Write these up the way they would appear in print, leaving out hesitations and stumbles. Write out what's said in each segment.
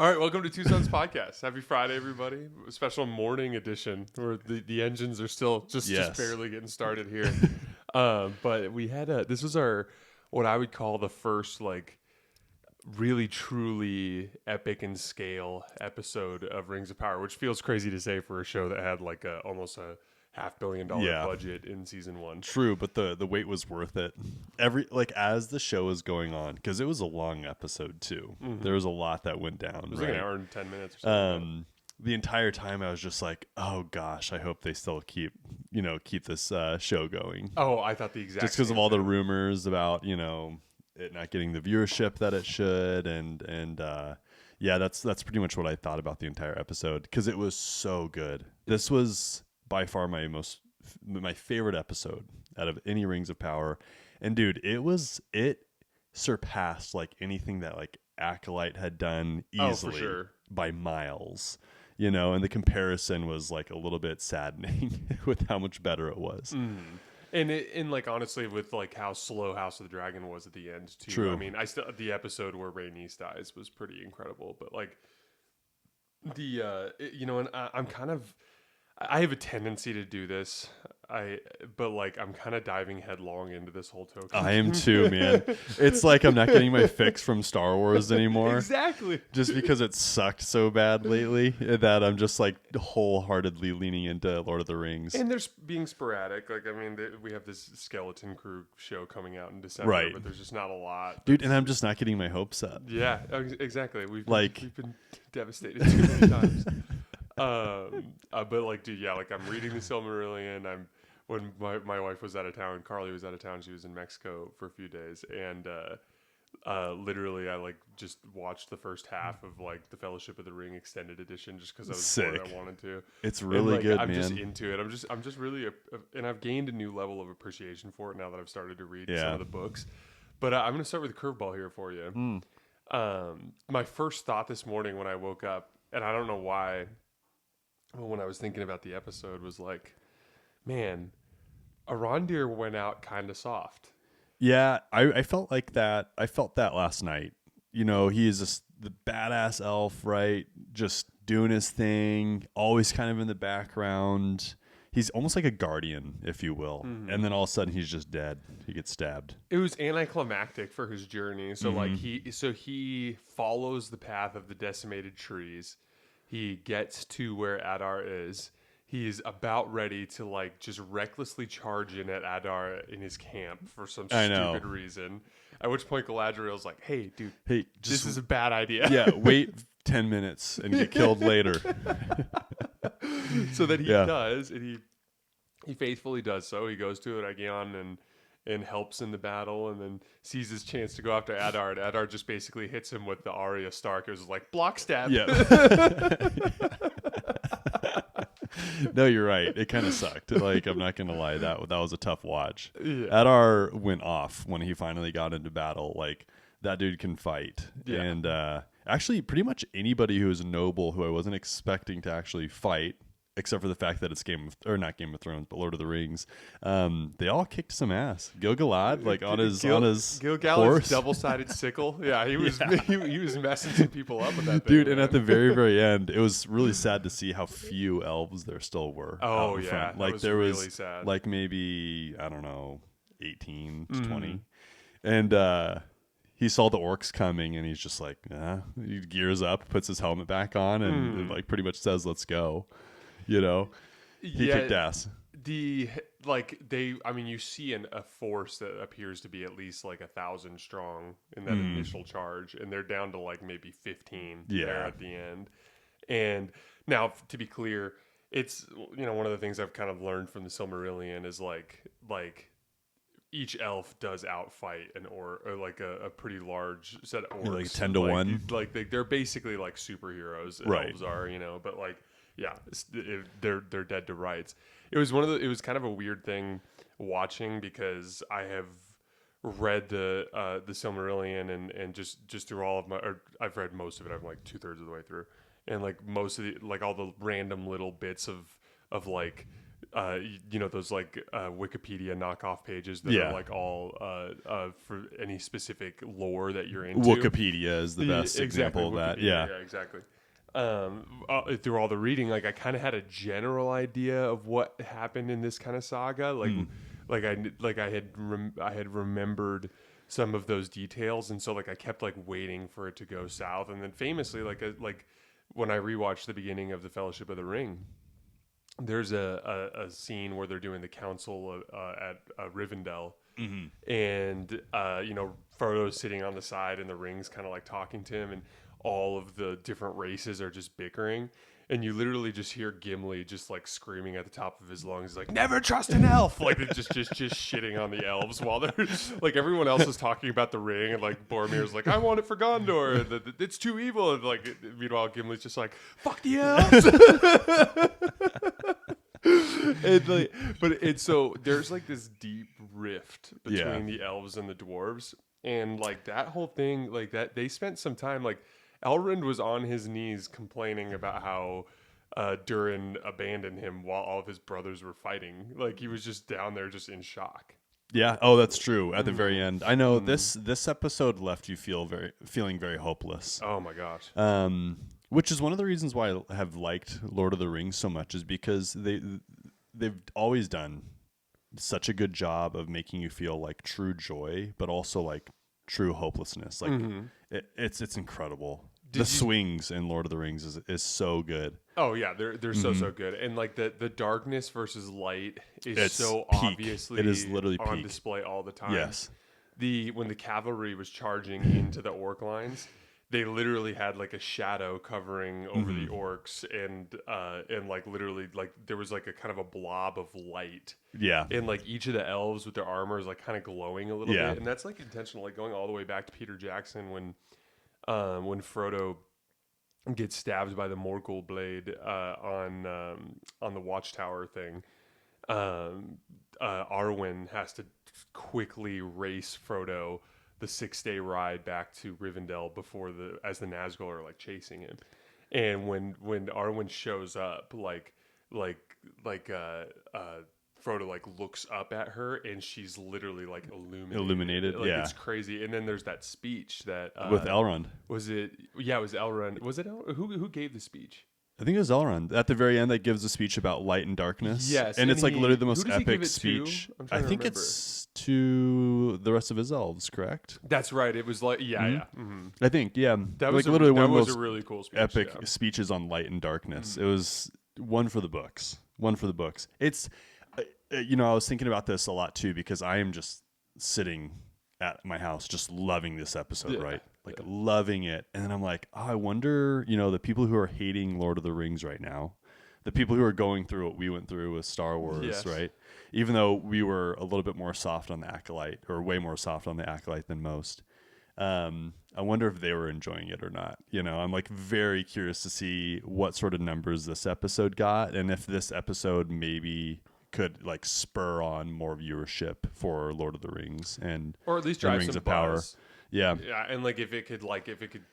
All right, welcome to Two Sons Podcast. Happy Friday, everybody. A special morning edition where the engines are still just barely getting started here. But we had this was our, what I would call the first, like, really truly epic in scale episode of Rings of Power, which feels crazy to say for a show that had like almost a $500 million budget in season 1. True, but the wait was worth it. As the show was going on, because it was a long episode too. Mm-hmm. There was a lot that went down. It was like an hour and 10 minutes or something. The entire time I was just like, oh gosh, I hope they still keep this show going. Oh, I thought the exact just because of all the rumors about it not getting the viewership that it should, and that's pretty much what I thought about the entire episode, because it was so good. This was by far my favorite episode out of any Rings of Power, and dude, it surpassed like anything that like Acolyte had done easily by miles. And the comparison was like a little bit saddening with how much better it was. And like honestly, with like how slow House of the Dragon was at the end too. True. I mean, the episode where Rhaenys dies was pretty incredible, but like and I'm kind of, I have a tendency to do this. But I'm kind of diving headlong into this whole Tolkien. I am too, man. It's like I'm not getting my fix from Star Wars anymore. Exactly. Just because it sucked so bad lately that I'm just like wholeheartedly leaning into Lord of the Rings. And there's being sporadic. Like, I mean, we have this Skeleton Crew show coming out in December, right? But there's just not a lot. Dude, and I'm just not getting my hopes up. Yeah, exactly. We've been devastated too many times. But like, dude, yeah, like I'm reading the Silmarillion. When my wife was out of town, Carly was out of town. She was in Mexico for a few days, and literally, I like just watched the first half of like the Fellowship of the Ring extended edition just because I was bored. I wanted to. It's really good, I'm man. just into it. I'm just really, and I've gained a new level of appreciation for it now that I've started to read some of the books. But I'm going to start with a curveball here for you. My first thought this morning when I woke up, and I don't know why, when I was thinking about the episode, was like, man, Arondir went out kind of soft. Yeah, I felt like that. I felt that last night. He is the badass elf, right? Just doing his thing, always kind of in the background. He's almost like a guardian, if you will. Mm-hmm. And then all of a sudden he's just dead. He gets stabbed. It was anticlimactic for his journey. So he follows the path of the decimated trees. He gets to where Adar is. He's about ready to like just recklessly charge in at Adar in his camp for some stupid reason. At which point Galadriel's like, "Hey, dude, this is a bad idea." Yeah, wait 10 minutes and get killed later. So that he does, and he faithfully does so. He goes to Aegon and helps in the battle, and then sees his chance to go after Adar. And Adar just basically hits him with the Arya Stark. It was like block stab. Yeah. No, you're right. It kind of sucked. Like, I'm not gonna lie, that was a tough watch. Yeah. Adar went off when he finally got into battle. Like, that dude can fight. Yeah. And actually, pretty much anybody who is noble who I wasn't expecting to actually fight, except for the fact that it's not Game of Thrones, but Lord of the Rings. They all kicked some ass. Gil-galad, like on his Gil-galad's double-sided sickle. Yeah, he was he was messing some people up with that thing, dude. Man. And at the very, very end, it was really sad to see how few elves there still were. Oh yeah, like was there was really sad. Like maybe 18 to 20, and he saw the orcs coming, and he's just like, he gears up, puts his helmet back on, and like pretty much says, "Let's go." He kicked ass. You see a force that appears to be at least like 1,000 strong in that initial charge, and they're down to like maybe 15 there at the end. And now, to be clear, it's one of the things I've kind of learned from the Silmarillion is like each elf does outfight or like a pretty large set of orcs, like 10 to 1. Like they're basically like superheroes. Right. Elves are, but like. Yeah, they're dead to rights. It was kind of a weird thing watching, because I have read the Silmarillion and just through all of I've read most of it. I'm like 2/3 of the way through, and like most of the like all the random little bits of like those like Wikipedia knockoff pages that are like all for any specific lore that you're into. Wikipedia is the best example of that. Yeah, exactly. Through all the reading, like I kind of had a general idea of what happened in this kind of saga. I had remembered some of those details, and so like I kept like waiting for it to go south. And then famously, like when I rewatched the beginning of the Fellowship of the Ring, there's a scene where they're doing the council at Rivendell, and Frodo's sitting on the side, and the ring's kind of like talking to him, and all of the different races are just bickering, and you literally just hear Gimli just like screaming at the top of his lungs, like "Never trust an elf!" Like just shitting on the elves while they're like everyone else is talking about the ring, and like Boromir's like, "I want it for Gondor, and it's too evil," and like meanwhile Gimli's just like, "Fuck the elves!" So there's like this deep rift between the elves and the dwarves, and like that whole thing, like that they spent some time like. Elrond was on his knees complaining about how Durin abandoned him while all of his brothers were fighting. Like he was just down there just in shock. Yeah. Oh, that's true. At the very end, I know this episode left you feeling very hopeless. Oh my gosh. Which is one of the reasons why I have liked Lord of the Rings so much, is because they've always done such a good job of making you feel like true joy, but also like true hopelessness. Like it's incredible. The swings in Lord of the Rings is so good. Oh yeah, they're so good. And like the darkness versus light is so peak. Obviously it is literally on peak. Display all the time. Yes. When the cavalry was charging into the orc lines, they literally had like a shadow covering over the orcs, and like literally like there was like a kind of a blob of light. Yeah. And like each of the elves with their armor is like kind of glowing a little bit, and that's like intentional, like going all the way back to Peter Jackson when Frodo gets stabbed by the Morgul blade on the Watchtower thing. Arwen has to quickly race Frodo the 6-day ride back to Rivendell as the Nazgul are like chasing him, and when Arwen shows up, Frodo like looks up at her, and she's literally like illuminated. Like, it's crazy. And then there's that speech that with Elrond. Was it? Yeah, it was Elrond. Was it who gave the speech? I think it was Elrond at the very end that gives a speech about light and darkness. Yes, and it's like literally the most epic speech. I think it's to the rest of his elves, correct? That's right. It was like Mm-hmm. I think that was literally one of those really cool speech, epic speeches on light and darkness. It was one for the books. It's I was thinking about this a lot too, because I am just sitting at my house just loving this episode, right? Like loving it. And then I'm like, I wonder, the people who are hating Lord of the Rings right now, the people who are going through what we went through with Star Wars, right? Even though we were a little bit more soft on the Acolyte, or way more soft on the Acolyte than most. I wonder if they were enjoying it or not. I'm like very curious to see what sort of numbers this episode got, and if this episode maybe could like spur on more viewership for Lord of the Rings, or at least drive Rings some of Power. Buzz. Yeah, and like if it could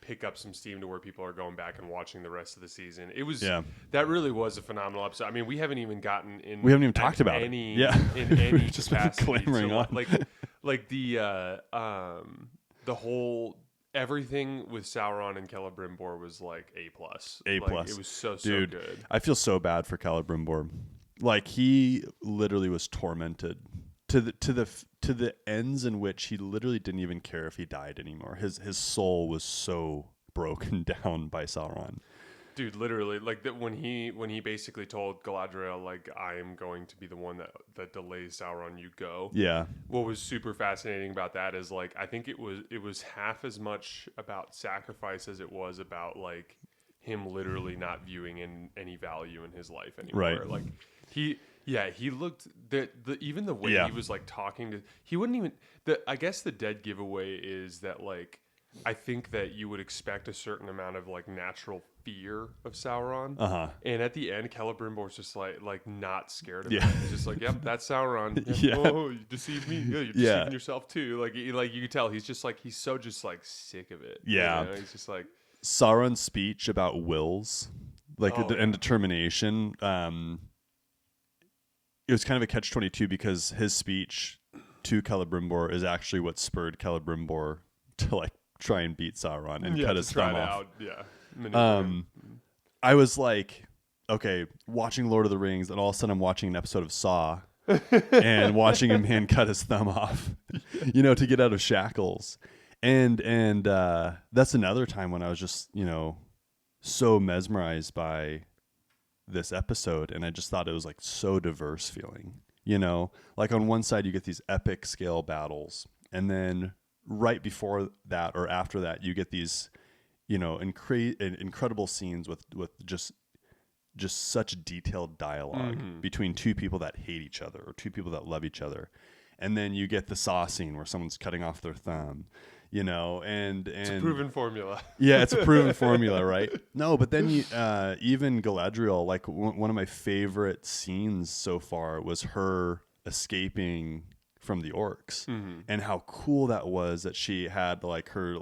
pick up some steam to where people are going back and watching the rest of the season. It was that really was a phenomenal episode. I mean, we haven't even gotten in. We haven't even talked about any, it. Yeah, in any just capacity. been clamoring on. Like the whole everything with Sauron and Celebrimbor was like A+. A+. Like, it was so Dude, good. I feel so bad for Celebrimbor. Like he literally was tormented to the ends in which he literally didn't even care if he died anymore. His soul was so broken down by Sauron. Dude, literally, like that when he basically told Galadriel, like, I am going to be the one that delays Sauron, you go. Yeah. What was super fascinating about that is like I think it was half as much about sacrifice as it was about like him literally not viewing any value in his life anymore. Right. Like he looked even the way he was like talking to, he wouldn't even I guess the dead giveaway is that like I think that you would expect a certain amount of like natural fear of Sauron. And at the end, Celebrimbor's just like not scared of him. He's just like, yep, that's Sauron. Oh, you deceived me. Yeah, you're deceiving yourself too. Like you could tell he's so sick of it. Yeah. He's just like Sauron's speech about wills, and determination. it was kind of a catch-22 because his speech to Celebrimbor is actually what spurred Celebrimbor to like try and beat Sauron and cut his thumb off. I was like, okay, watching Lord of the Rings, and all of a sudden I'm watching an episode of Saw and watching a man cut his thumb off, you know, to get out of shackles. And that's another time when I was just, you know, so mesmerized by this episode, and I just thought it was like so diverse feeling, you know, like on one side you get these epic scale battles, and then right before that or after that you get these, you know, incredible scenes with just such detailed dialogue between two people that hate each other or two people that love each other. And then you get the Saw scene where someone's cutting off their thumb, you know, and it's a proven formula. Yeah, it's a proven formula, right? No, but then even Galadriel, like one of my favorite scenes so far was her escaping from the orcs, and how cool that was that she had like her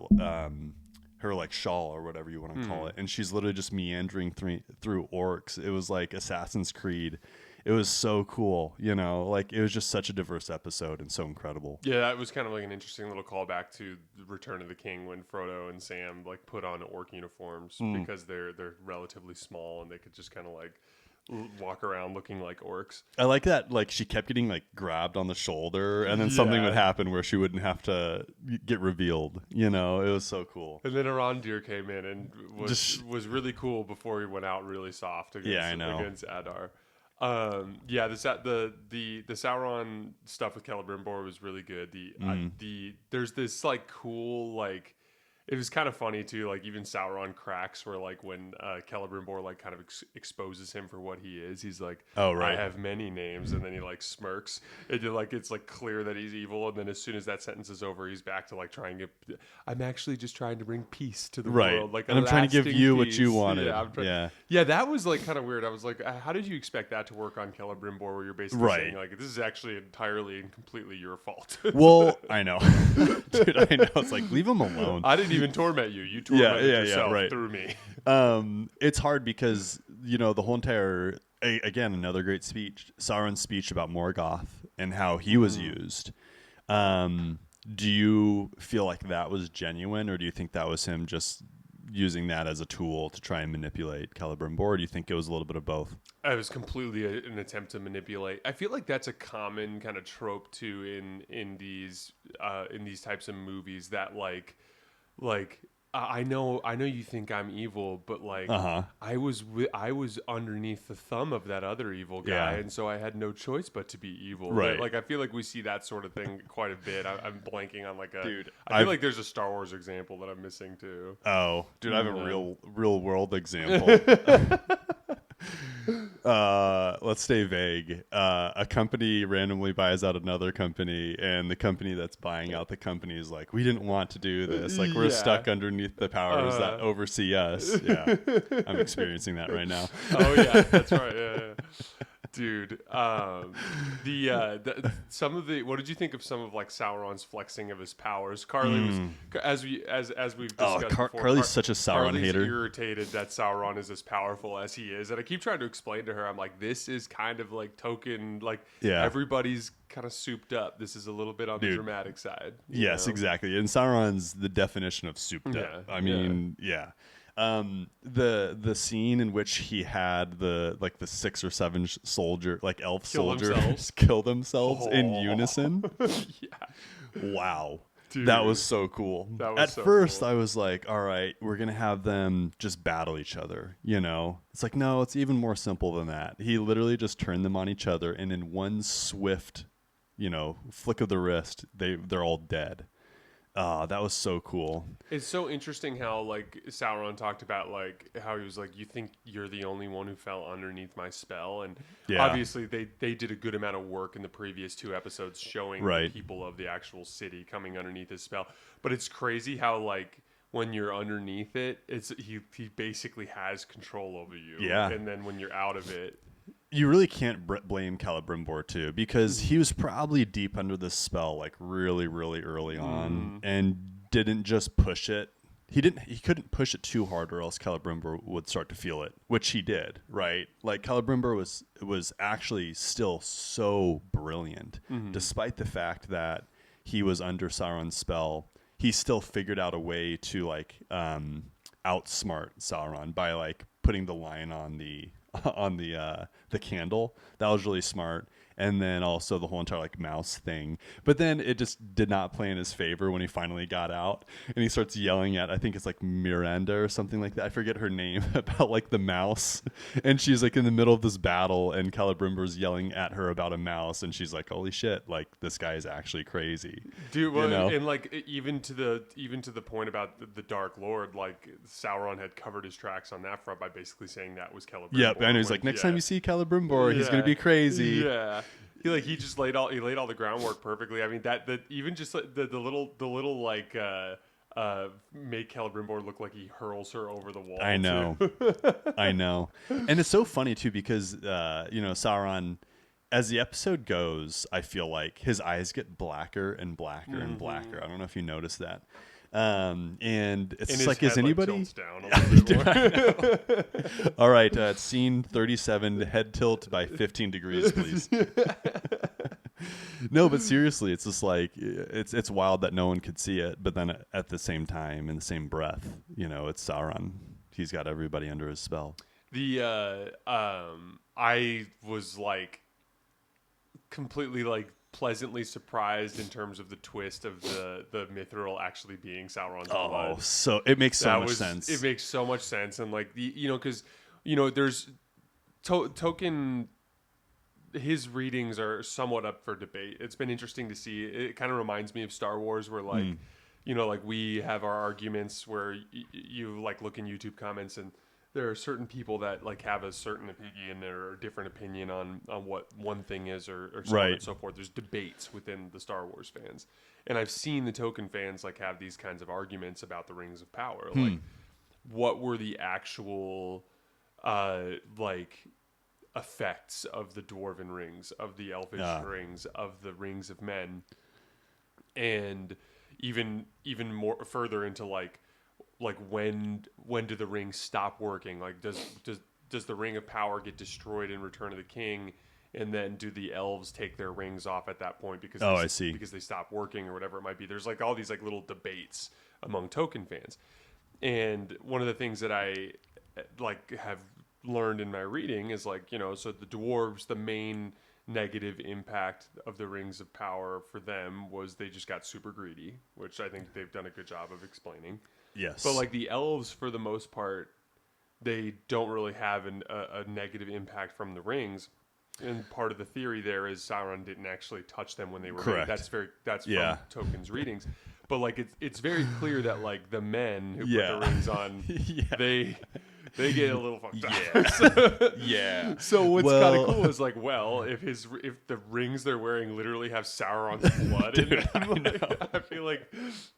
like shawl or whatever you want to call it, and she's literally just meandering through orcs. It was like Assassin's Creed. It was so cool, you know, like it was just such a diverse episode and so incredible. Yeah, that was kind of like an interesting little callback to the Return of the King when Frodo and Sam like put on orc uniforms because they're relatively small and they could just kind of like walk around looking like orcs. I like that, like she kept getting like grabbed on the shoulder and then something would happen where she wouldn't have to get revealed, you know. It was so cool. And then Arondir came in and was really cool before he went out really soft against Adar. The Sauron stuff with Celebrimbor was really good. There's this like cool, like, it was kind of funny too, like even Sauron cracks where like when Celebrimbor like kind of exposes him for what he is, he's like, oh right, I have many names, and then he like smirks. It's like clear that he's evil, and then as soon as that sentence is over, he's back to like I'm actually just trying to bring peace to the world, like, and I'm trying to give you what you wanted. Yeah, that was like kind of weird. I was like, how did you expect that to work on Celebrimbor, where you're basically saying like this is actually entirely and completely your fault? Well, I know, dude, I know. It's like, leave him alone. I didn't even torment you. You tormented yourself through me. It's hard because, you know, the whole entire, again, another great speech, Sauron's speech about Morgoth and how he was used. Do you feel like that was genuine, or do you think that was him just using that as a tool to try and manipulate Celebrimbor? Or do you think it was a little bit of both? It was completely an attempt to manipulate. I feel like that's a common kind of trope too in these types of movies, that like I know you think I'm evil, but like I was underneath the thumb of that other evil guy, and so I had no choice but to be evil. Right. Like I feel like we see that sort of thing quite a bit. I'm blanking on like a dude. I feel like there's a Star Wars example that I'm missing too. Oh, dude, I have a real world example. Let's stay vague. A company randomly buys out another company, and the company that's buying out the company is like, we didn't want to do this. Like, we're stuck underneath the powers that oversee us. Yeah, I'm experiencing that right now. Oh yeah, that's right. Yeah. Dude, some of the, what did you think of some of like Sauron's flexing of his powers? Carly was, as we've discussed before, Carly's such a Sauron Carly's hater. Irritated that Sauron is as powerful as he is, and I keep trying to explain to her, I'm like, this is kind of like token, like everybody's kind of souped up. This is a little bit on the dramatic side. Yes, exactly. And Sauron's the definition of souped up. I mean, the scene in which he had the 6 or 7 elf soldiers kill themselves in unison. Wow. Dude, that was so cool. At first I was like, all right, we're gonna have them just battle each other, you know. It's like, no, it's even more simple than that. He literally just turned them on each other, and in one swift, you know, flick of the wrist, they're all dead. That was so cool. It's so interesting how like Sauron talked about like how he was like, you think you're the only one who fell underneath my spell, and obviously they did a good amount of work in the previous 2 episodes showing the people of the actual city coming underneath his spell. But it's crazy how like when you're underneath it, he basically has control over you. Yeah, and then when you're out of it, you really can't blame Celebrimbor too, because he was probably deep under this spell like really, really early on and didn't just push it. he couldn't push it too hard or else Celebrimbor would start to feel it, which he did, right? Like Celebrimbor was actually still so brilliant, despite the fact that he was under Sauron's spell. He still figured out a way to like outsmart Sauron by like putting the line on the candle. That was really smart. And then also the whole entire like mouse thing. But then it just did not play in his favor when he finally got out and he starts yelling at, I think it's like Miranda or something like that. I forget her name, about like the mouse. And she's like in the middle of this battle and Celebrimbor's yelling at her about a mouse and she's like, holy shit, like this guy is actually crazy. Dude, well, and like even to the point about the Dark Lord, like Sauron had covered his tracks on that front by basically saying that was Celebrimbor. Yep, and he's like, next time you see Celebrimbor, he's gonna be crazy. Yeah. He just laid all the groundwork perfectly. I mean that even just like the little like make Celebrimbor look like he hurls her over the wall. I know. I know. And it's so funny too because Sauron, as the episode goes, I feel like his eyes get blacker and blacker and blacker. I don't know if you noticed that. And it's just like, is anybody? Like, down a little bit more. All right, it's scene 37. Head tilt by 15 degrees, please. No, but seriously, it's just like it's wild that no one could see it, but then at the same time, in the same breath, it's Sauron. He's got everybody under his spell. I was like completely like pleasantly surprised in terms of the twist of the mithril actually being Sauron's blood. So it makes so much sense. It makes so much sense, and like because there's Tolkien. His readings are somewhat up for debate. It's been interesting to see. It kind of reminds me of Star Wars, where like like we have our arguments where you like look in YouTube comments and there are certain people that like have a certain opinion or a different opinion on what one thing is or so on and so forth. There's debates within the Star Wars fans. And I've seen the Tolkien fans like have these kinds of arguments about the Rings of Power. Like what were the actual like effects of the Dwarven rings, of the Elvish rings, of the Rings of Men, and even more further into like when do the rings stop working? Like does the Ring of Power get destroyed in Return of the King, and then do the elves take their rings off at that point because because they stop working or whatever it might be? There's like all these like little debates among Tolkien fans, and one of the things that I like have learned in my reading is like so the dwarves, the main negative impact of the Rings of Power for them was they just got super greedy, which I think they've done a good job of explaining. Yes. But like the elves, for the most part, they don't really have a negative impact from the rings. And part of the theory there is Sauron didn't actually touch them when they were correct. That's from Tolkien's readings. But like it's very clear that like the men who put the rings on, they get a little fucked up. Yeah. So what's kind of cool is like, well, if the rings they're wearing literally have Sauron's blood in them, I feel like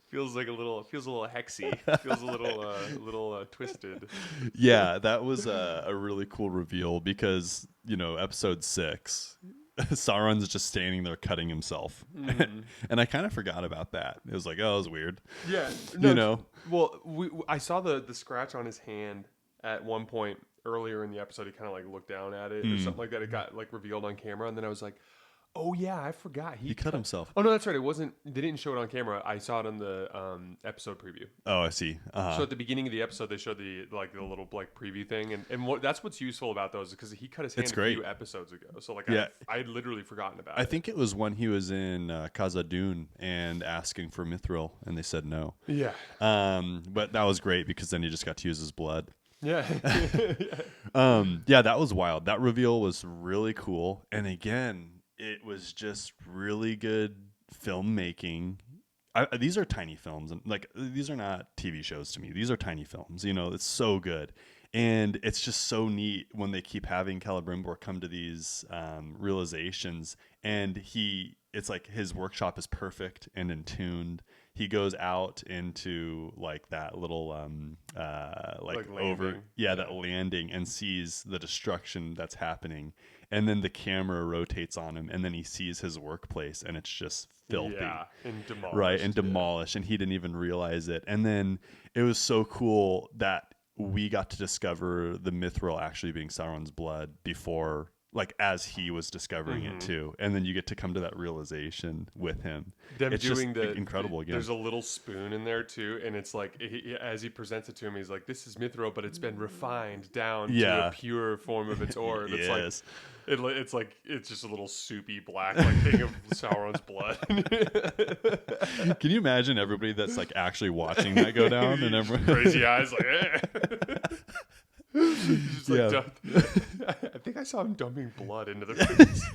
feels a little hexy. Feels a little twisted. Yeah, that was a really cool reveal because episode 6. Sauron's just standing there cutting himself. And I kind of forgot about that. It was like, oh, it was weird. Yeah. Well, I saw the scratch on his hand at one point earlier in the episode. He kind of like looked down at it or something like that. It got like revealed on camera. And then I was like, oh yeah, I forgot. He cut himself. Oh no, that's right. It wasn't. They didn't show it on camera. I saw it on the episode preview. Oh, I see. So at the beginning of the episode, they showed the little like preview thing, and that's what's useful about those because he cut his hand a few episodes ago. So like I had literally forgotten about it. I think it was when he was in Khazad-dûn and asking for mithril, and they said no. Yeah. But that was great because then he just got to use his blood. Yeah. Yeah, that was wild. That reveal was really cool, and again, it was just really good filmmaking. These are tiny films, and like these are not TV shows to me. These are tiny films. It's so good, and it's just so neat when they keep having Celebrimbor come to these realizations, and it's like his workshop is perfect and in tuned. he goes out into like that little like over that landing and sees the destruction that's happening, and then the camera rotates on him, and then he sees his workplace, and it's just filthy, and demolished, right, and demolished, and he didn't even realize it. And then it was so cool that we got to discover the mithril actually being Sauron's blood before, like, as he was discovering it too, and then you get to come to that realization with him. It's doing just incredible again. There's a little spoon in there too, and it's like as he presents it to him, he's like, "This is mithril, but it's been refined down to a pure form of its ore." It's like it's just a little soupy black like thing of Sauron's blood. Can you imagine everybody that's like actually watching that go down and everyone crazy eyes like? Just like, I think I saw him dumping blood into the face.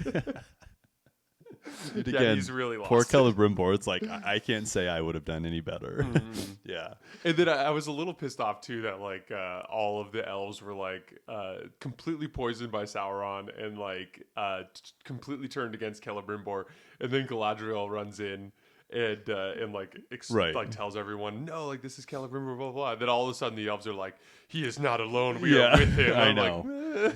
Dude, again, he's really lost. Poor Celebrimbor. It's like I can't say I would have done any better. Yeah, and then I was a little pissed off too that like all of the elves were like completely poisoned by Sauron and like completely turned against Celebrimbor, and then Galadriel runs in. And like like tells everyone, no, like this is Celebrimbor, blah, blah, blah. Then all of a sudden the elves are like, he is not alone. We are with him. I know.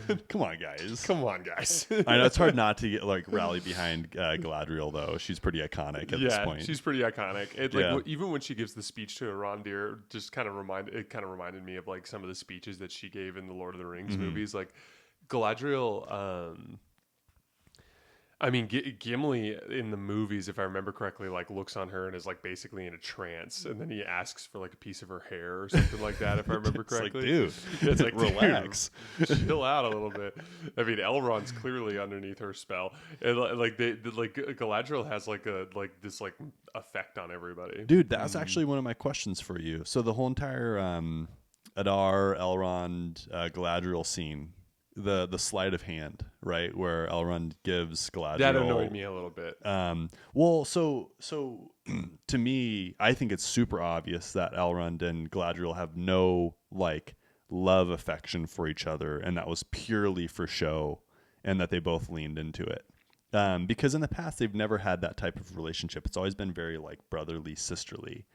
Like, come on, guys. I know it's hard not to get like rally behind Galadriel though. She's pretty iconic at this point. She's pretty iconic. And like even when she gives the speech to Arondir, just kind of reminded me of like some of the speeches that she gave in the Lord of the Rings movies. Like Galadriel. I mean, Gimli in the movies, if I remember correctly, like looks on her and is like basically in a trance, and then he asks for like a piece of her hair or something like that, if I remember correctly. It's like, dude, it's like, relax, chill out a little bit. I mean, Elrond's clearly underneath her spell, and like Galadriel has like this effect on everybody. Dude, that's actually one of my questions for you. So the whole entire Adar, Elrond, Galadriel scene. The sleight of hand, right, where Elrond gives Galadriel, that annoyed me a little bit. Well, so to me, I think it's super obvious that Elrond and Galadriel have no like love affection for each other, and that was purely for show, and that they both leaned into it. Because in the past they've never had that type of relationship. It's always been very like brotherly, sisterly.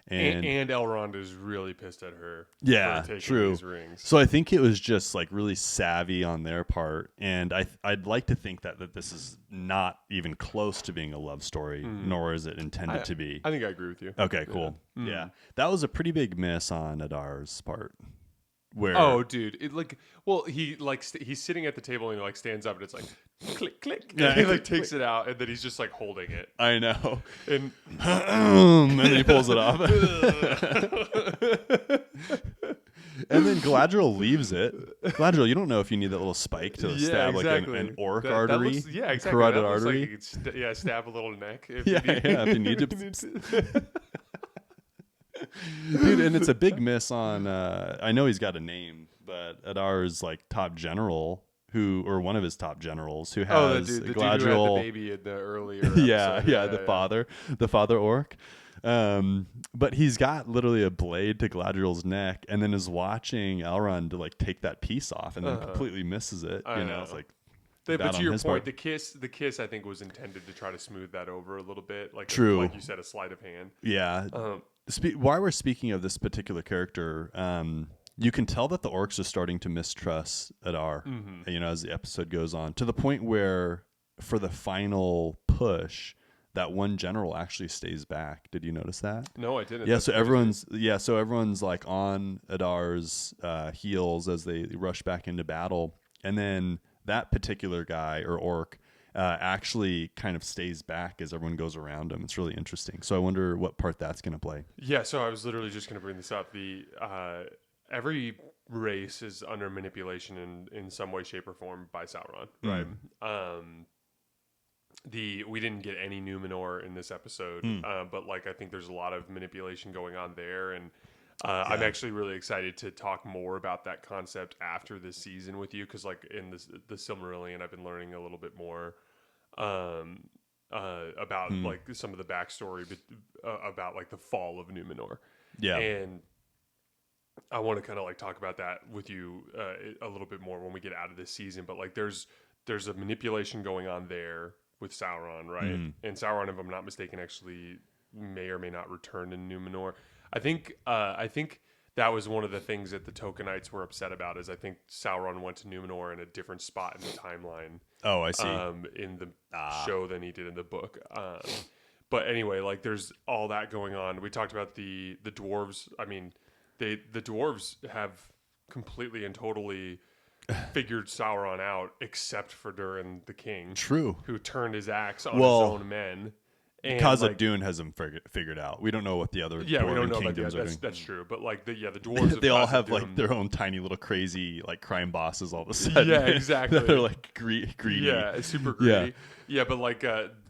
And Elrond is really pissed at her. Yeah, for taking true. These rings. So I think it was just like really savvy on their part, and I'd like to think that this is not even close to being a love story, nor is it intended to be. I think I agree with you. Okay, cool. Yeah, that was a pretty big miss on Adar's part. Oh, dude! He's sitting at the table and he like stands up and it's like click click. Yeah, and he like takes it out and then he's just like holding it. I know. And then he pulls it off. And then Galadriel leaves it. Galadriel, you don't know if you need that little spike to stab exactly. like an orc artery. Exactly. Carotid artery. Like you could stab a little neck. If if you need to. Dude, and it's a big miss on I know he's got a name, but Adar's like top general or one of his top generals who has the dude Galadriel who had the baby in the earlier episode. the father orc. But he's got literally a blade to Galadriel's neck and then is watching Elrond to like take that piece off and then completely misses it. It's like but to your point, the kiss I think was intended to try to smooth that over a little bit. Like True. Like you said, a sleight of hand. Yeah. While we're speaking of this particular character, you can tell that the orcs are starting to mistrust Adar, as the episode goes on, to the point where for the final push, that one general actually stays back. Did you notice that? No, I didn't. Yeah, so everyone's like on Adar's heels as they rush back into battle, and then that particular guy or orc actually kind of stays back as everyone goes around him. It's really interesting. So I wonder what part that's going to play. Yeah, so I was literally just going to bring this up. Every race is under manipulation in some way, shape, or form by Sauron, right? We didn't get any Numenor in this episode, but like I think there's a lot of manipulation going on there, and I'm actually really excited to talk more about that concept after this season with you, because like in the Silmarillion, I've been learning a little bit more about like some of the backstory about like the fall of Numenor. Yeah, and I want to kind of like talk about that with you a little bit more when we get out of this season. But like there's a manipulation going on there with Sauron, right? And Sauron, if I'm not mistaken, actually may or may not return in Numenor. I think that was one of the things that the Tokenites were upset about. Is I think Sauron went to Numenor in a different spot in the timeline. Oh, I see. In the show than he did in the book. But anyway, like there's all that going on. We talked about the dwarves. I mean, the dwarves have completely and totally figured Sauron out, except for Durin the king. True. Who turned his axe on his own men. And Khazad-dûn has them figured out. We don't know what the other Dwarven kingdoms are doing. That's true. But like the dwarves, they all have like their own tiny little crazy like crime bosses all of a sudden. Yeah, exactly. They're like greedy. Yeah, super greedy. Yeah, but like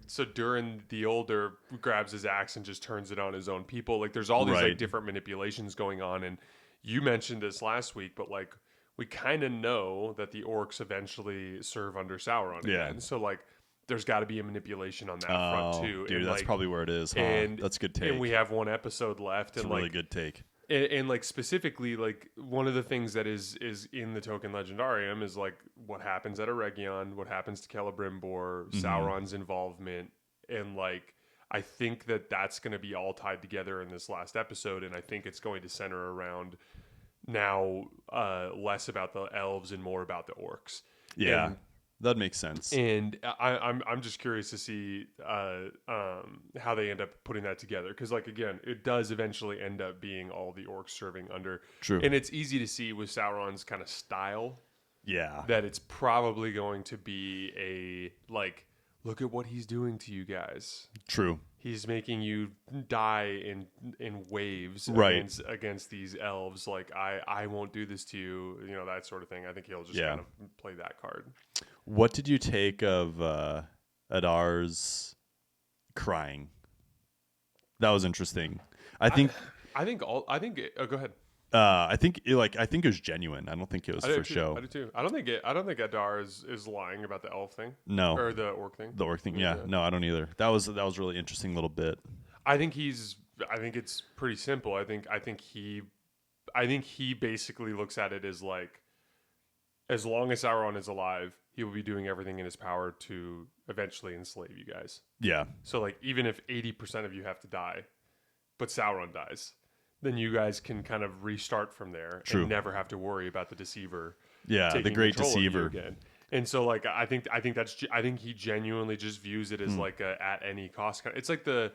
so Durin the Older grabs his axe and just turns it on his own people. Like there's all these like different manipulations going on, and you mentioned this last week, but like we kind of know that the orcs eventually serve under Sauron again. So like there's got to be a manipulation on that front too. Dude, and that's probably where it is. Huh? And that's a good take. And we have one episode left. It's and a really good take. And like specifically, like one of the things that is in the Token Legendarium is like what happens at Eregion, what happens to Celebrimbor, Sauron's involvement, and like I think that that's going to be all tied together in this last episode, and I think it's going to center around now less about the elves and more about the orcs. Yeah. That makes sense. And I'm just curious to see how they end up putting that together. Because, like, again, it does eventually end up being all the orcs serving under. True. And it's easy to see with Sauron's kind of style. Yeah. That it's probably going to be a, like, look at what he's doing to you guys. True. He's making you die in waves against these elves. Like, I won't do this to you, you know, that sort of thing. I think he'll just kind of play that card. What did you take of Adar's crying? That was interesting. Go ahead. I think it was genuine. I don't think it was for show. I do too. I don't think Adar is lying about the elf thing. No. Or the orc thing. The orc thing. Yeah. No, I don't either. That was a really interesting little bit. I think it's pretty simple. I think he basically looks at it as like, as long as Sauron is alive, he will be doing everything in his power to eventually enslave you guys. Yeah. So like even if 80% of you have to die, but Sauron dies, then you guys can kind of restart from there and never have to worry about the deceiver. Yeah, the great deceiver again. And so like I think he genuinely just views it as like a at any cost. It's like the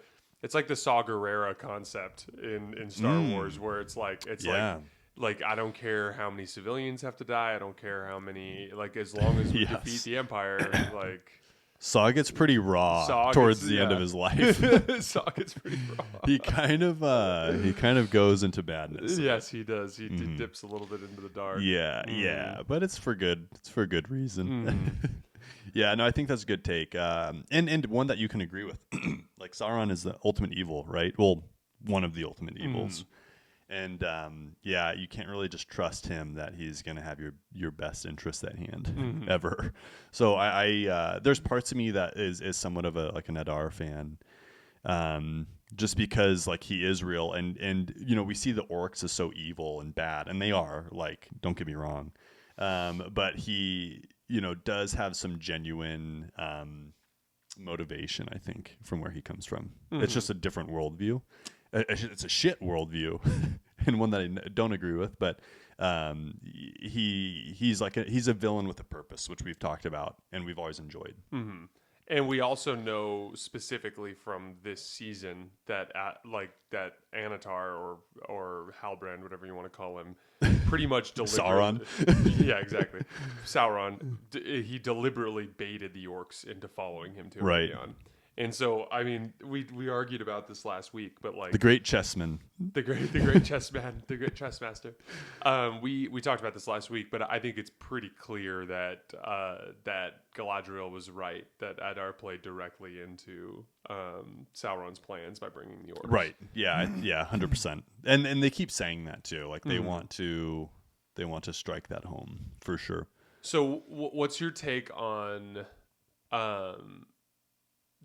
Saw Gerrera concept in Star Wars, where it's like like I don't care how many civilians have to die. I don't care how many, like, as long as we defeat the Empire, like. Saw gets pretty raw towards the end of his life. Saw gets pretty raw. He kind of goes into badness. Yes, he does. He dips a little bit into the dark. Yeah, but it's for good. It's for good reason. Yeah, no, I think that's a good take, and one that you can agree with. Like Sauron is the ultimate evil, right? Well, one of the ultimate evils. And you can't really just trust him that he's going to have your best interest at hand ever. So I there's parts of me that is somewhat of an Adar fan, just because like he is real, and you know we see the orcs as so evil and bad, and they are, like, don't get me wrong, but he does have some genuine motivation, I think, from where he comes from. It's just a different worldview. It's a shit worldview, and one that I don't agree with. But he's a villain with a purpose, which we've talked about and we've always enjoyed. Mm-hmm. And we also know specifically from this season that that Anatar or Halbrand, whatever you want to call him, pretty much Sauron. Yeah, exactly. Sauron. He deliberately baited the orcs into following him to Eregion. And so, I mean, we argued about this last week, but like the great chessman, the great chessman, the great chessmaster. We talked about this last week, but I think it's pretty clear that that Galadriel was right, that Adar played directly into Sauron's plans by bringing the orcs. Right. Yeah. 100%. And they keep saying that too. Like they want to strike that home for sure. So, what's your take on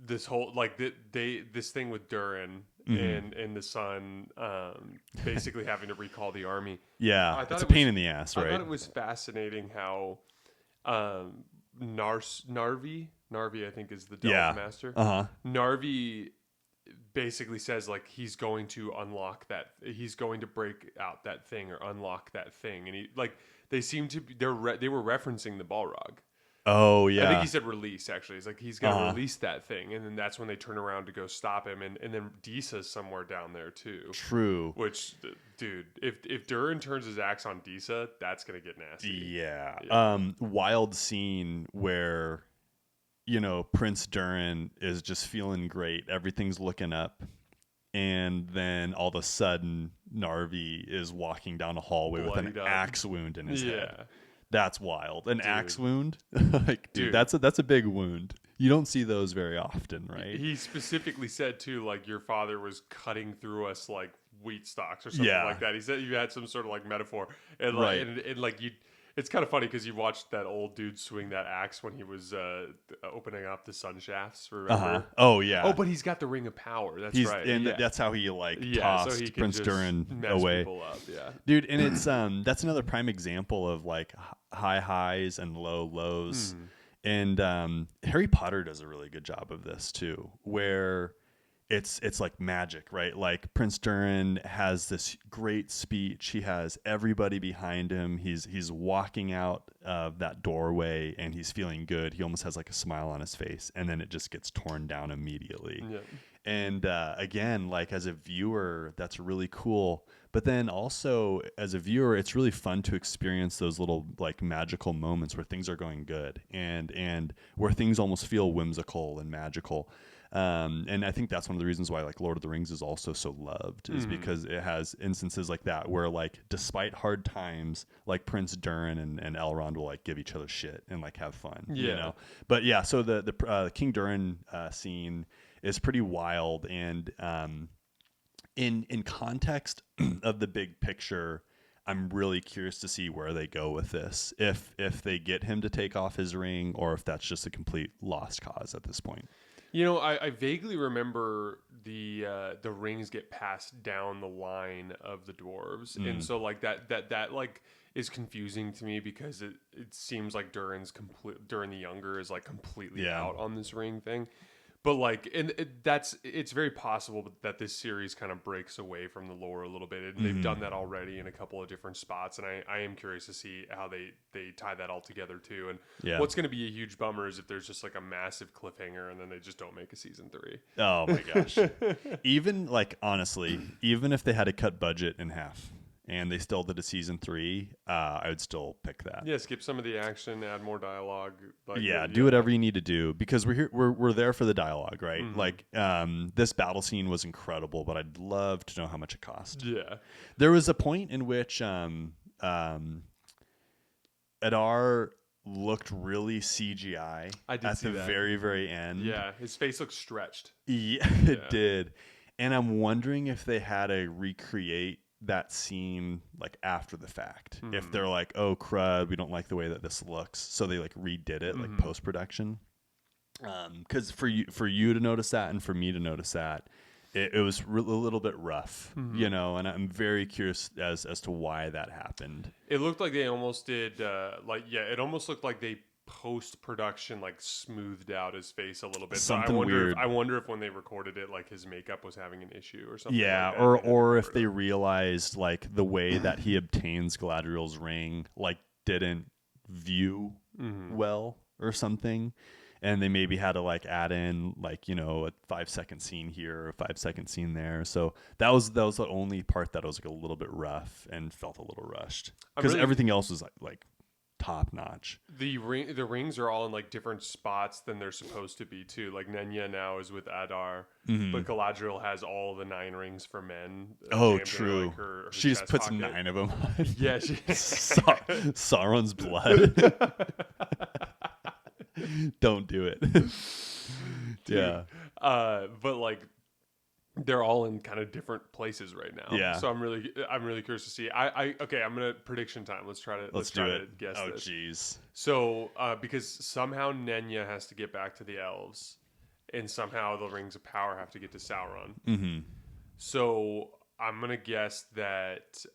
this whole, like, this thing with Durin and the son basically having to recall the army? Yeah, it's a pain in the ass, right? I thought it was fascinating how Narvi, I think, is the Delve master. Uh-huh. Narvi basically says like he's going to unlock that, he's going to break out that thing or unlock that thing, and he like they seem to be, they were referencing the Balrog. Oh yeah, I think he said release. Actually, he's like he's gonna release that thing, and then that's when they turn around to go stop him, and then Disa's somewhere down there too. True. Which, dude, if Durin turns his axe on Disa, that's gonna get nasty. Yeah. Wild scene where, you know, Prince Durin is just feeling great. Everything's looking up. And then all of a sudden, Narvi is walking down a hallway with an axe wound in his head. That's wild. An axe wound? Like, dude, that's a big wound. You don't see those very often, right? He specifically said, too, like, your father was cutting through us like wheat stalks or something like that. He said you had some sort of, like, metaphor. And, like, and like, you... It's kind of funny because you watched that old dude swing that axe when he was opening up the sun shafts. Remember? Oh yeah. Oh, but he's got the ring of power. That's right. And that's how he tossed so he Prince Durin away. Up, dude. And it's that's another prime example of like high highs and low lows. And Harry Potter does a really good job of this too, where it's like magic, right? Like Prince Durin has this great speech. He has everybody behind him. He's walking out of that doorway and he's feeling good. He almost has like a smile on his face, and then it just gets torn down immediately. Yeah. And again, like as a viewer, that's really cool. But then also as a viewer, it's really fun to experience those little like magical moments where things are going good and where things almost feel whimsical and magical. And I think that's one of the reasons why like Lord of the Rings is also so loved, is because it has instances like that where like despite hard times, like Prince Durin and Elrond will like give each other shit and like have fun, you know? But yeah, so the King Durin scene is pretty wild, and in context of the big picture, I'm really curious to see where they go with this. If they get him to take off his ring, or if that's just a complete lost cause at this point. You know, I vaguely remember the rings get passed down the line of the dwarves, and so like that like is confusing to me because it seems like Durin the Younger is like completely out on this ring thing. But like, and it's very possible that this series kind of breaks away from the lore a little bit. And they've done that already in a couple of different spots, and I am curious to see how they tie that all together too. And what's going to be a huge bummer is if there's just like a massive cliffhanger and then they just don't make a season 3. Oh my gosh! Even like honestly, even if they had to cut budget in half and they still did a season 3, I would still pick that. Yeah, skip some of the action, add more dialogue. Like, do whatever you need to do, because we're here. We're there for the dialogue, right? Like this battle scene was incredible, but I'd love to know how much it cost. Yeah, there was a point in which Adar looked really CGI at the very, very end. Yeah, his face looked stretched. Yeah, it did. And I'm wondering if they had to recreate that scene like after the fact, if they're like, oh crud, we don't like the way that this looks, so they like redid it like post-production. Because for you to notice that and for me to notice that, it was a little bit rough, you know, and I'm very curious as to why that happened. It looked like they almost did it almost looked like they post-production like smoothed out his face a little bit. Something so weird. I wonder if when they recorded it, like his makeup was having an issue or something. Yeah, like that. or if they realized like the way that he obtains Galadriel's ring like didn't view well or something, and they maybe had to like add in like, you know, a 5-second scene here or a 5-second scene there. So that was the only part that was like a little bit rough and felt a little rushed, because everything else was like top notch. The rings are all in like different spots than they're supposed to be too. Like Nenya now is with Adar, but Galadriel has all the 9 rings for men. Oh, true. Like her she just puts pocket. 9 of them on. Yeah, Sauron's blood. Don't do it. Yeah. But like they're all in kind of different places right now. Yeah. So I'm really curious to see. Okay, I'm gonna prediction time. Let's try to guess oh, this. Jeez. So because somehow Nenya has to get back to the elves, and somehow the rings of power have to get to Sauron. So I'm gonna guess that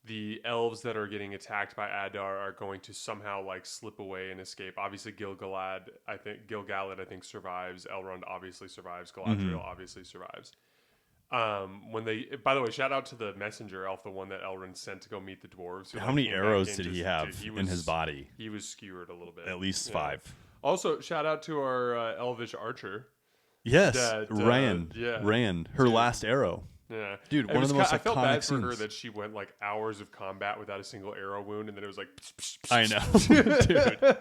the elves that are getting attacked by Adar are going to somehow like slip away and escape. Obviously, Gil-galad, I think survives. Elrond obviously survives. Galadriel obviously survives. By the way, shout out to the messenger elf, the one that Elrond sent to go meet the dwarves. How many arrows did he have in his body? He was skewered a little bit. At least 5. Also, shout out to our elvish archer. Yes, Rand. Her last arrow. Yeah, dude, one of the most iconic I felt bad scenes. for her that she went like hours of combat without a single arrow wound, and then it was like. I know, dude.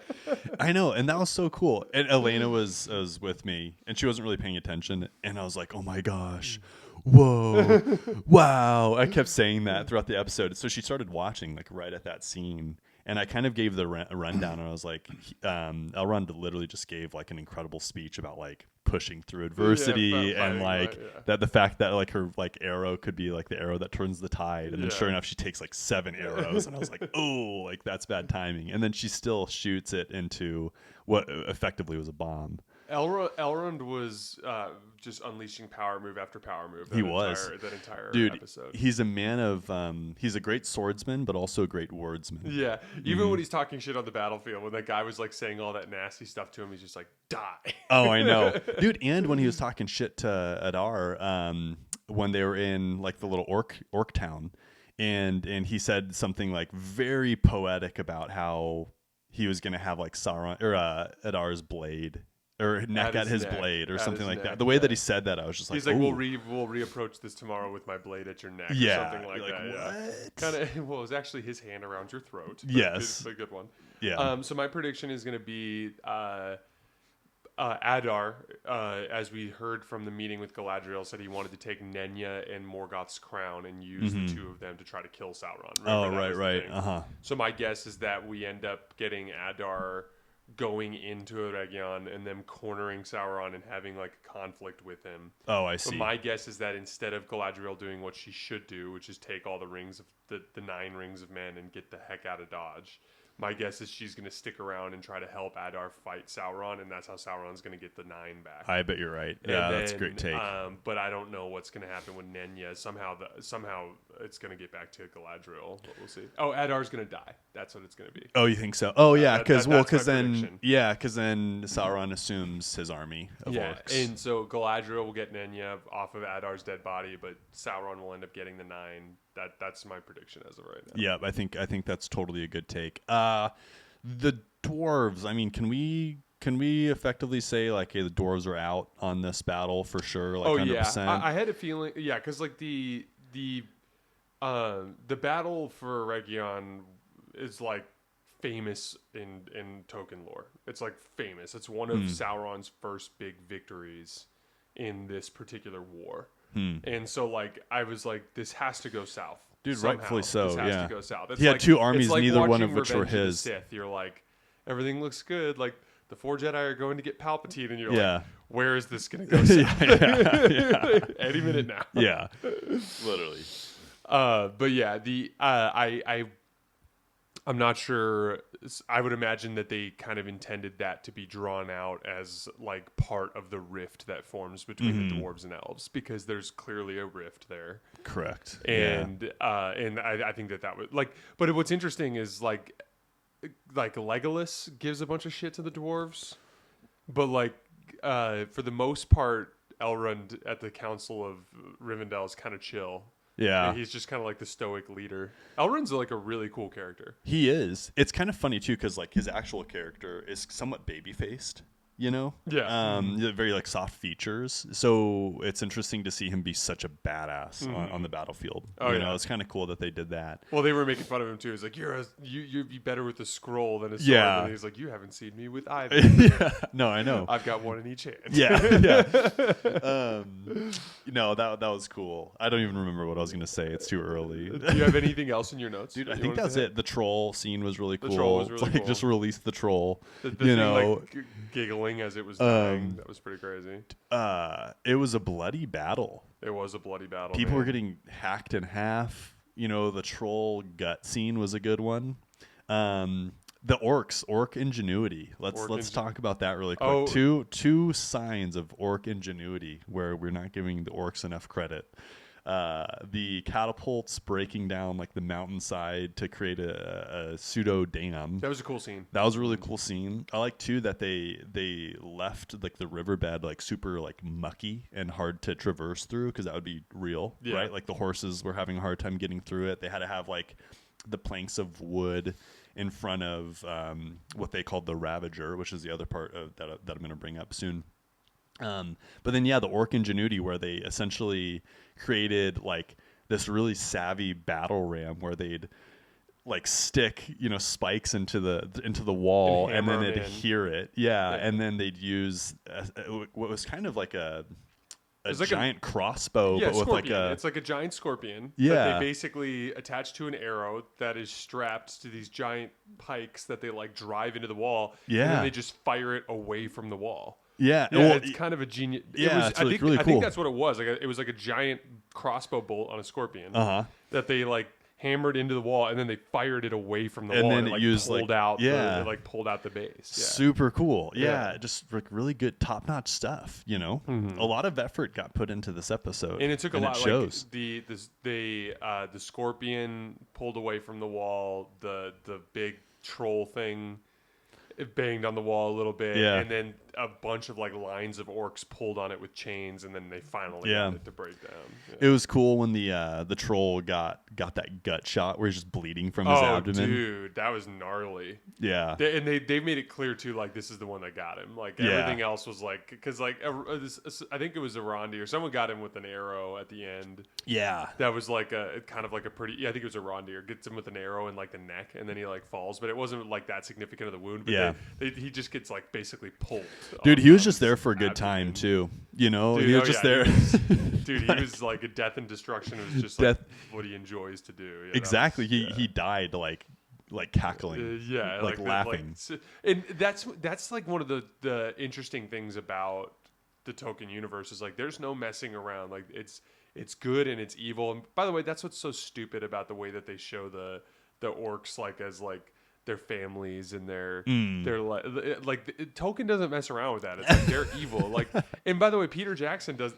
I know, and that was so cool. And Elena was with me, and she wasn't really paying attention, and I was like, "Oh my gosh, whoa, wow!" I kept saying that throughout the episode. So she started watching like right at that scene. And I kind of gave the rundown, and I was like, Elrond literally just gave like an incredible speech about like pushing through adversity and like that the fact that like her like arrow could be like the arrow that turns the tide, and then sure enough she takes like 7 arrows, and I was like, oh, like that's bad timing, and then she still shoots it into what effectively was a bomb. Elrond was just unleashing power move after power move. He was that entire dude. Episode. He's a man of he's a great swordsman, but also a great wordsman. Yeah, even when he's talking shit on the battlefield, when that guy was like saying all that nasty stuff to him, he's just like, die. Oh, I know, dude. And when he was talking shit to Adar, when they were in like the little orc town, and he said something like very poetic about how he was gonna have like Sauron or Adar's blade. Or neck at his blade or something like that. The way that he said that, I was just like, he's like, we'll reapproach this tomorrow with my blade at your neck. Yeah. Or something like that. What? Yeah. Kind of, well, it was actually his hand around your throat. Yes. It's a good one. Yeah. So my prediction is going to be Adar, as we heard from the meeting with Galadriel, said he wanted to take Nenya and Morgoth's crown and use the two of them to try to kill Sauron. Right. Uh-huh. So my guess is that we end up getting Adar going into Eregion and them cornering Sauron and having like a conflict with him. Oh, I see. But my guess is that instead of Galadriel doing what she should do, which is take all the rings of the 9 rings of men and get the heck out of Dodge, my guess is she's going to stick around and try to help Adar fight Sauron, and that's how Sauron's going to get the 9 back. I bet you're right. Yeah, that's a great take. But I don't know what's going to happen with Nenya. Somehow it's going to get back to Galadriel, but we'll see. Oh, Adar's going to die. That's what it's going to be. Oh, you think so? Oh, yeah, because then prediction. Sauron assumes his army of orcs. And so Galadriel will get Nenya off of Adar's dead body, but Sauron will end up getting the 9. That's my prediction as of right now. Yeah, I think that's totally a good take. The dwarves. I mean, can we effectively say like, hey, the dwarves are out on this battle for sure? Like, 100%? Yeah. I had a feeling, because like the battle for Eregion is like famous in Tolkien lore. It's like famous. It's one of Sauron's first big victories in this particular war. And so, like, I was like, this has to go south. Dude, somehow. rightfully so, This has to go south. It's he had 2 armies, like neither one of watching which were Revenge of the his. Sith. You're like, everything looks good. Like, the 4 Jedi are going to get Palpatine, and you're like, where is this going to go south? Any minute now. Yeah, literally. But yeah, I'm not sure. I would imagine that they kind of intended that to be drawn out as like part of the rift that forms between the dwarves and elves, because there's clearly a rift there. Correct. And I think that was like, but what's interesting is like Legolas gives a bunch of shit to the dwarves, but like for the most part, Elrond at the Council of Rivendell is kind of chill. Yeah. And he's just kind of like the stoic leader. Elrond's like a really cool character. He is. It's kind of funny too, because like his actual character is somewhat baby-faced. you know? Yeah. Very like soft features. So it's interesting to see him be such a badass on the battlefield. Oh, you know, it's kind of cool that they did that. Well, they were making fun of him too. It's like, you'd be better with a scroll than a sword. Yeah. And he's like, you haven't seen me with either. Yeah. No, I know. I've got one in each hand. Yeah. No, that was cool. I don't even remember what I was going to say. It's too early. Do you have anything else in your notes? Dude, I think that's it. The troll scene was really cool. The troll was really cool. Just release the troll. The thing, like, giggling as it was dying. That was pretty crazy. It was a bloody battle. It was a bloody battle. People were getting hacked in half. You know, the troll gut scene was a good one. The orc ingenuity. Let's talk about that really quick. Two signs of orc ingenuity where we're not giving the orcs enough credit. the catapults breaking down like the mountainside to create a pseudo dam. That was a cool scene. That was a really cool scene. I like too that they left like the riverbed like super like mucky and hard to traverse through, because that would be real, right? Like the horses were having a hard time getting through it. They had to have like the planks of wood in front of what they called the Ravager, which is the other part of that I'm going to bring up soon. But then, the orc ingenuity, where they essentially created like this really savvy battle ram where they'd like stick, spikes into the wall and then they'd adhere it. Yeah. And then they'd use what was kind of like a giant crossbow, but with like it's like a giant scorpion. Yeah. That they basically attach to an arrow that is strapped to these giant pikes that they like drive into the wall. Yeah. And then they just fire it away from the wall. Yeah, well, it's kind of a genius. Yeah, I think really cool. I think that's what it was. Like it was like a giant crossbow bolt on a scorpion that they like hammered into the wall, and then they fired it away from the wall, then and it like used pulled out. It pulled out the base. Yeah. Super cool. Yeah, just like really good, top notch stuff. A lot of effort got put into this episode, and it took a lot. It shows. Like the scorpion pulled away from the wall. The big troll thing. It banged on the wall a little bit, and then a bunch of like lines of orcs pulled on it with chains, and then they finally got it to break down. Yeah. It was cool when the troll got that gut shot where he's just bleeding from his abdomen. Dude, that was gnarly. Yeah, they made it clear too, like this is the one that got him. Like everything else was like, because like I think it was Arondir or someone got him with an arrow at the end. Yeah, that was like a kind of like a pretty. Yeah, I think it was Arondir gets him with an arrow in like the neck, and then he like falls, but it wasn't like that significant of the wound. But he just gets like basically pulled. Dude, he was just there for a good time too. Dude, he was just there. Dude, he was like a death and destruction. It was just like what he enjoys to do. Exactly. He died like cackling. Like laughing. And that's like one of the interesting things about the Tolkien universe is like there's no messing around. Like it's good and it's evil. And by the way, that's what's so stupid about the way that they show the orcs like as like their families and their like Tolkien doesn't mess around with that. It's like they're evil. Like, and by the way, Peter Jackson does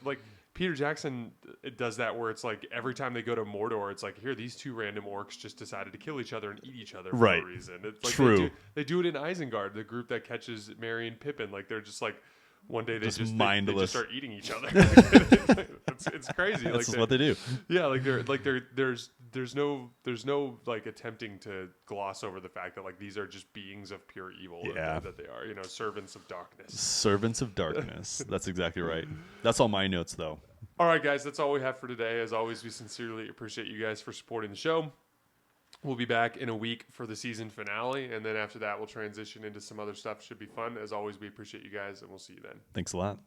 that where it's like every time they go to Mordor, it's like here these two random orcs just decided to kill each other and eat each other for no reason. It's like True. They do it in Isengard, the group that catches Merry and Pippin. Like they're just like one day they just start eating each other. it's crazy. That's like what they do. Yeah, there's no like attempting to gloss over the fact that like these are just beings of pure evil. Yeah. That they are, servants of darkness. Servants of darkness. That's exactly right. That's all my notes though. All right, guys, that's all we have for today. As always, we sincerely appreciate you guys for supporting the show. We'll be back in a week for the season finale, and then after that, we'll transition into some other stuff. Should be fun. As always, we appreciate you guys, and we'll see you then. Thanks a lot.